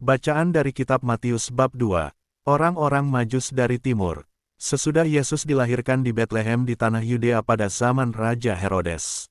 Bacaan dari Kitab Matius bab 2. Orang-orang Majus dari Timur. Sesudah Yesus dilahirkan di Betlehem di tanah Yudea pada zaman Raja Herodes.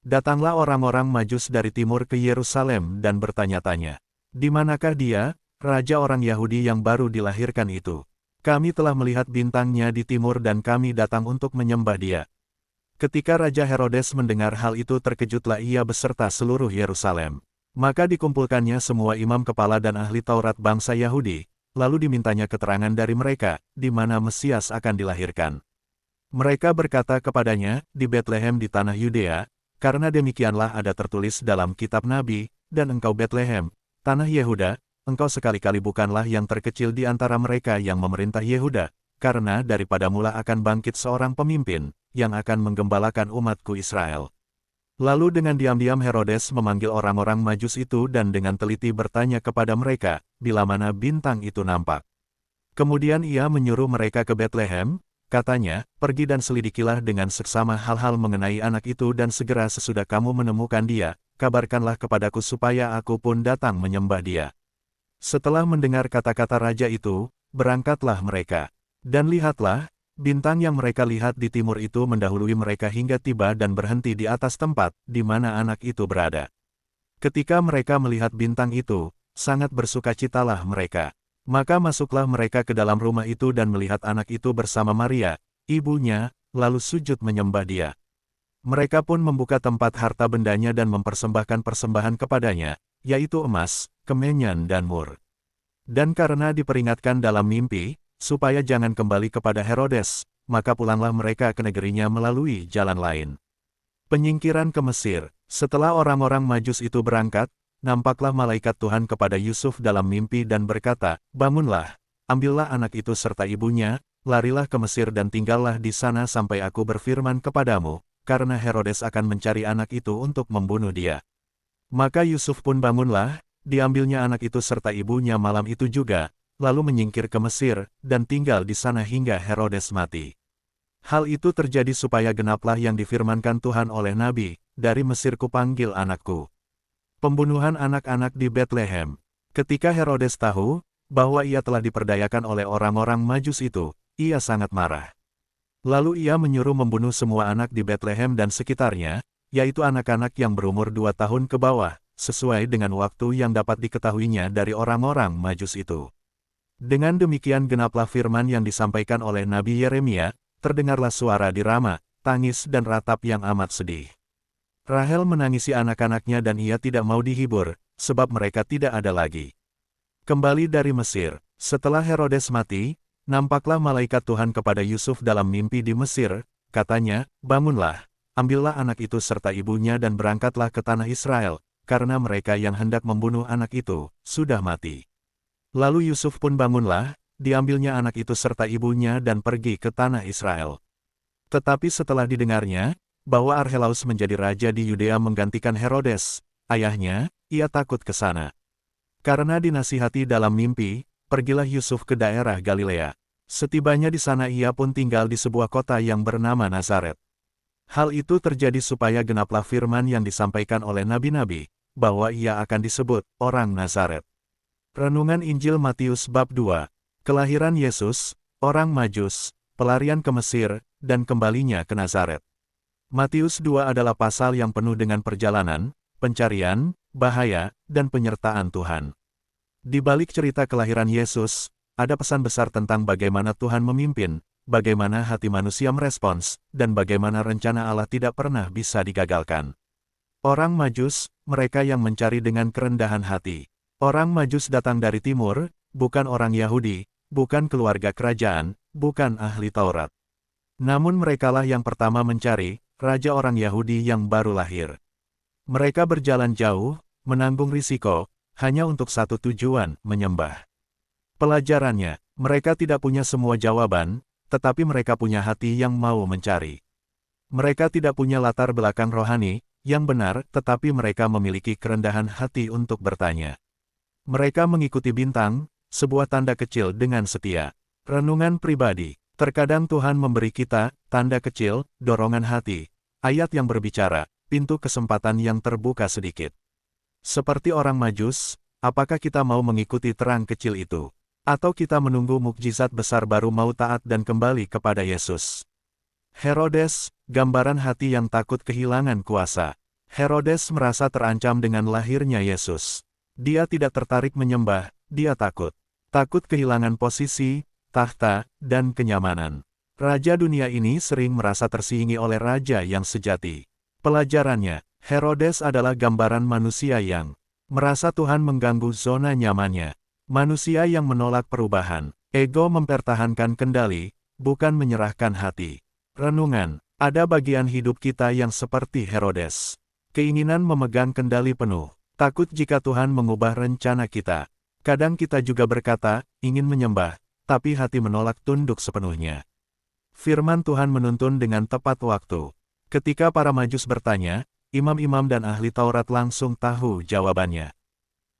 Datanglah orang-orang Majus dari timur ke Yerusalem dan bertanya-tanya, "Di manakah dia, Raja orang Yahudi yang baru dilahirkan itu? Kami telah melihat bintangnya di timur dan kami datang untuk menyembah dia." Ketika Raja Herodes mendengar hal itu terkejutlah ia beserta seluruh Yerusalem. Maka dikumpulkannya semua imam kepala dan ahli Taurat bangsa Yahudi, lalu dimintanya keterangan dari mereka, di mana Mesias akan dilahirkan. Mereka berkata kepadanya, "Di Betlehem di tanah Yudea, karena demikianlah ada tertulis dalam kitab Nabi, dan engkau Betlehem, tanah Yehuda, engkau sekali-kali bukanlah yang terkecil di antara mereka yang memerintah Yehuda, karena daripada mula akan bangkit seorang pemimpin, yang akan menggembalakan umatku Israel." Lalu dengan diam-diam Herodes memanggil orang-orang Majus itu dan dengan teliti bertanya kepada mereka, bila mana bintang itu nampak. Kemudian ia menyuruh mereka ke Betlehem, katanya, "Pergi dan selidikilah dengan seksama hal-hal mengenai anak itu dan segera sesudah kamu menemukan dia, kabarkanlah kepadaku supaya aku pun datang menyembah dia." Setelah mendengar kata-kata raja itu, berangkatlah mereka. Dan lihatlah, bintang yang mereka lihat di timur itu mendahului mereka hingga tiba dan berhenti di atas tempat di mana anak itu berada. Ketika mereka melihat bintang itu, sangat bersukacitalah mereka. Maka masuklah mereka ke dalam rumah itu dan melihat anak itu bersama Maria, ibunya, lalu sujud menyembah dia. Mereka pun membuka tempat harta bendanya dan mempersembahkan persembahan kepadanya, yaitu emas, kemenyan dan mur. Dan karena diperingatkan dalam mimpi, supaya jangan kembali kepada Herodes, maka pulanglah mereka ke negerinya melalui jalan lain. Penyingkiran ke Mesir. Setelah orang-orang Majus itu berangkat, nampaklah malaikat Tuhan kepada Yusuf dalam mimpi dan berkata, "Bangunlah, ambillah anak itu serta ibunya, larilah ke Mesir dan tinggallah di sana sampai aku berfirman kepadamu, karena Herodes akan mencari anak itu untuk membunuh dia." Maka Yusuf pun bangunlah, diambilnya anak itu serta ibunya malam itu juga, lalu menyingkir ke Mesir, dan tinggal di sana hingga Herodes mati. Hal itu terjadi supaya genaplah yang difirmankan Tuhan oleh Nabi, "Dari Mesir kupanggil anakku." Pembunuhan anak-anak di Betlehem. Ketika Herodes tahu, bahwa ia telah diperdayakan oleh orang-orang Majus itu, ia sangat marah. Lalu ia menyuruh membunuh semua anak di Betlehem dan sekitarnya, yaitu anak-anak yang berumur 2 tahun ke bawah, sesuai dengan waktu yang dapat diketahuinya dari orang-orang Majus itu. Dengan demikian genaplah firman yang disampaikan oleh Nabi Yeremia, terdengarlah suara di Rama, tangis dan ratap yang amat sedih. Rahel menangisi anak-anaknya dan ia tidak mau dihibur, sebab mereka tidak ada lagi. Kembali dari Mesir, setelah Herodes mati, nampaklah malaikat Tuhan kepada Yusuf dalam mimpi di Mesir, katanya, "Bangunlah, ambillah anak itu serta ibunya dan berangkatlah ke tanah Israel, karena mereka yang hendak membunuh anak itu, sudah mati." Lalu Yusuf pun bangunlah, diambilnya anak itu serta ibunya dan pergi ke tanah Israel. Tetapi setelah didengarnya, bahwa Archelaus menjadi raja di Yudea menggantikan Herodes, ayahnya, ia takut ke sana. Karena dinasihati dalam mimpi, pergilah Yusuf ke daerah Galilea. Setibanya di sana ia pun tinggal di sebuah kota yang bernama Nazaret. Hal itu terjadi supaya genaplah firman yang disampaikan oleh nabi-nabi, bahwa ia akan disebut orang Nazaret. Renungan Injil Matius bab 2. Kelahiran Yesus, orang Majus, pelarian ke Mesir, dan kembalinya ke Nazaret. Matius 2 adalah pasal yang penuh dengan perjalanan, pencarian, bahaya, dan penyertaan Tuhan. Di balik cerita kelahiran Yesus, ada pesan besar tentang bagaimana Tuhan memimpin, bagaimana hati manusia merespons, dan bagaimana rencana Allah tidak pernah bisa digagalkan. Orang Majus, mereka yang mencari dengan kerendahan hati. Orang Majus datang dari timur, bukan orang Yahudi, bukan keluarga kerajaan, bukan ahli Taurat. Namun merekalah yang pertama mencari, raja orang Yahudi yang baru lahir. Mereka berjalan jauh, menanggung risiko, hanya untuk satu tujuan, menyembah. Pelajarannya, mereka tidak punya semua jawaban, tetapi mereka punya hati yang mau mencari. Mereka tidak punya latar belakang rohani, yang benar, tetapi mereka memiliki kerendahan hati untuk bertanya. Mereka mengikuti bintang, sebuah tanda kecil dengan setia. Renungan pribadi. Terkadang Tuhan memberi kita, tanda kecil, dorongan hati. Ayat yang berbicara, pintu kesempatan yang terbuka sedikit. Seperti orang Majus, apakah kita mau mengikuti terang kecil itu? Atau kita menunggu mukjizat besar baru mau taat dan kembali kepada Yesus? Herodes, gambaran hati yang takut kehilangan kuasa. Herodes merasa terancam dengan lahirnya Yesus. Dia tidak tertarik menyembah, dia takut. Takut kehilangan posisi, tahta, dan kenyamanan. Raja dunia ini sering merasa tersingi oleh raja yang sejati. Pelajarannya, Herodes adalah gambaran manusia yang merasa Tuhan mengganggu zona nyamannya. Manusia yang menolak perubahan, ego mempertahankan kendali, bukan menyerahkan hati. Renungan, ada bagian hidup kita yang seperti Herodes. Keinginan memegang kendali penuh, takut jika Tuhan mengubah rencana kita. Kadang kita juga berkata, ingin menyembah, tapi hati menolak tunduk sepenuhnya. Firman Tuhan menuntun dengan tepat waktu. Ketika para Majus bertanya, imam-imam dan ahli Taurat langsung tahu jawabannya.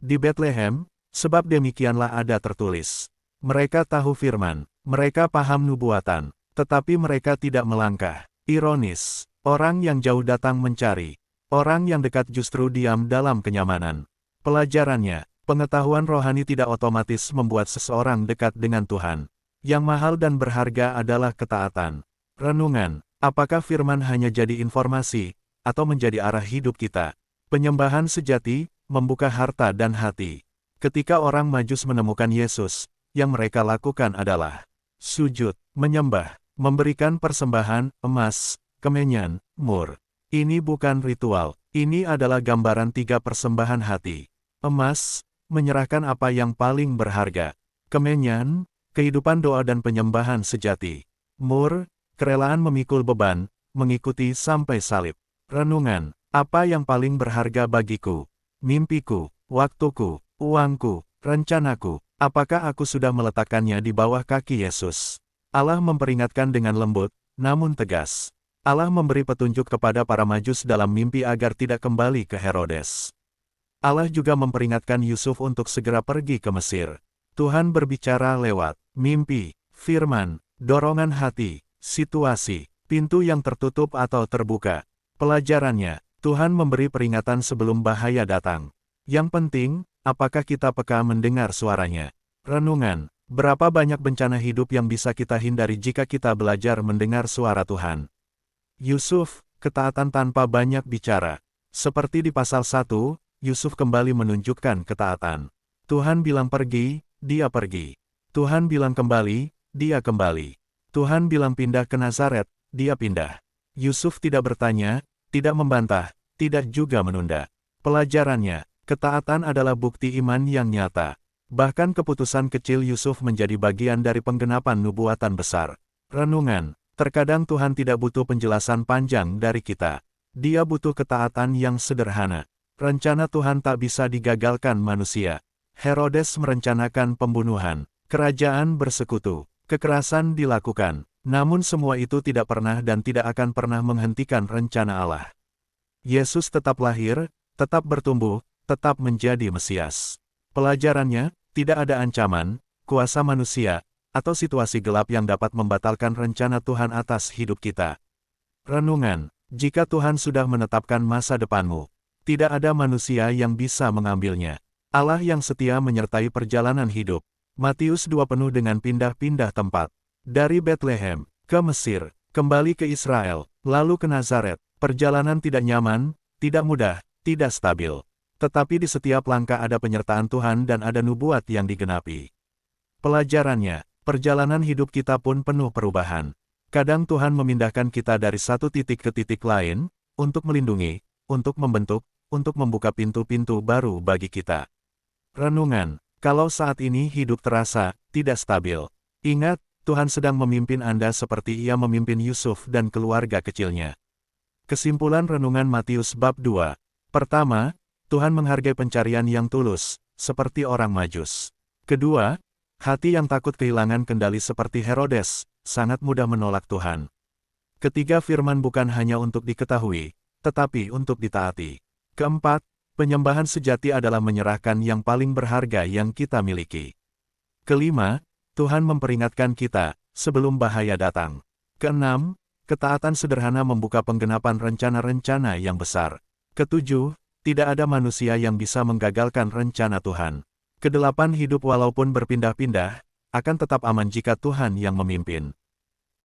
Di Betlehem, sebab demikianlah ada tertulis. Mereka tahu firman, mereka paham nubuatan, tetapi mereka tidak melangkah. Ironis, orang yang jauh datang mencari, orang yang dekat justru diam dalam kenyamanan. Pelajarannya, pengetahuan rohani tidak otomatis membuat seseorang dekat dengan Tuhan. Yang mahal dan berharga adalah ketaatan. Renungan, apakah firman hanya jadi informasi, atau menjadi arah hidup kita? Penyembahan sejati, membuka harta dan hati. Ketika orang Majus menemukan Yesus, yang mereka lakukan adalah sujud, menyembah, memberikan persembahan, emas, kemenyan, mur. Ini bukan ritual, ini adalah gambaran 3 persembahan hati. Emas, menyerahkan apa yang paling berharga. Kemenyan, kehidupan doa dan penyembahan sejati. Mur, kerelaan memikul beban, mengikuti sampai salib. Renungan, apa yang paling berharga bagiku? Mimpiku, waktuku, uangku, rencanaku. Apakah aku sudah meletakkannya di bawah kaki Yesus? Allah memperingatkan dengan lembut, namun tegas. Allah memberi petunjuk kepada para Majus dalam mimpi agar tidak kembali ke Herodes. Allah juga memperingatkan Yusuf untuk segera pergi ke Mesir. Tuhan berbicara lewat mimpi, firman, dorongan hati, situasi, pintu yang tertutup atau terbuka. Pelajarannya, Tuhan memberi peringatan sebelum bahaya datang. Yang penting, apakah kita peka mendengar suaranya? Renungan, berapa banyak bencana hidup yang bisa kita hindari jika kita belajar mendengar suara Tuhan? Yusuf, ketaatan tanpa banyak bicara. Seperti di pasal 1, Yusuf kembali menunjukkan ketaatan. Tuhan bilang pergi, dia pergi. Tuhan bilang kembali, dia kembali. Tuhan bilang pindah ke Nazaret, dia pindah. Yusuf tidak bertanya, tidak membantah, tidak juga menunda. Pelajarannya, ketaatan adalah bukti iman yang nyata. Bahkan keputusan kecil Yusuf menjadi bagian dari penggenapan nubuatan besar. Renungan, terkadang Tuhan tidak butuh penjelasan panjang dari kita. Dia butuh ketaatan yang sederhana. Rencana Tuhan tak bisa digagalkan manusia. Herodes merencanakan pembunuhan, kerajaan bersekutu, kekerasan dilakukan, namun semua itu tidak pernah dan tidak akan pernah menghentikan rencana Allah. Yesus tetap lahir, tetap bertumbuh, tetap menjadi Mesias. Pelajarannya, tidak ada ancaman, kuasa manusia, atau situasi gelap yang dapat membatalkan rencana Tuhan atas hidup kita. Renungan, jika Tuhan sudah menetapkan masa depanmu, tidak ada manusia yang bisa mengambilnya. Allah yang setia menyertai perjalanan hidup. Matius 2 penuh dengan pindah-pindah tempat. Dari Betlehem, ke Mesir, kembali ke Israel, lalu ke Nazaret. Perjalanan tidak nyaman, tidak mudah, tidak stabil. Tetapi di setiap langkah ada penyertaan Tuhan dan ada nubuat yang digenapi. Pelajarannya, perjalanan hidup kita pun penuh perubahan. Kadang Tuhan memindahkan kita dari satu titik ke titik lain, untuk melindungi, untuk membentuk, untuk membuka pintu-pintu baru bagi kita. Renungan, kalau saat ini hidup terasa tidak stabil, ingat, Tuhan sedang memimpin Anda seperti Ia memimpin Yusuf dan keluarga kecilnya. Kesimpulan renungan Matius bab 2. Pertama, Tuhan menghargai pencarian yang tulus, seperti orang Majus. Kedua, hati yang takut kehilangan kendali seperti Herodes, sangat mudah menolak Tuhan. Ketiga, firman bukan hanya untuk diketahui, tetapi untuk ditaati. Keempat, penyembahan sejati adalah menyerahkan yang paling berharga yang kita miliki. Kelima, Tuhan memperingatkan kita, sebelum bahaya datang. Keenam, ketaatan sederhana membuka penggenapan rencana-rencana yang besar. Ketujuh, tidak ada manusia yang bisa menggagalkan rencana Tuhan. Kedelapan hidup walaupun berpindah-pindah, akan tetap aman jika Tuhan yang memimpin.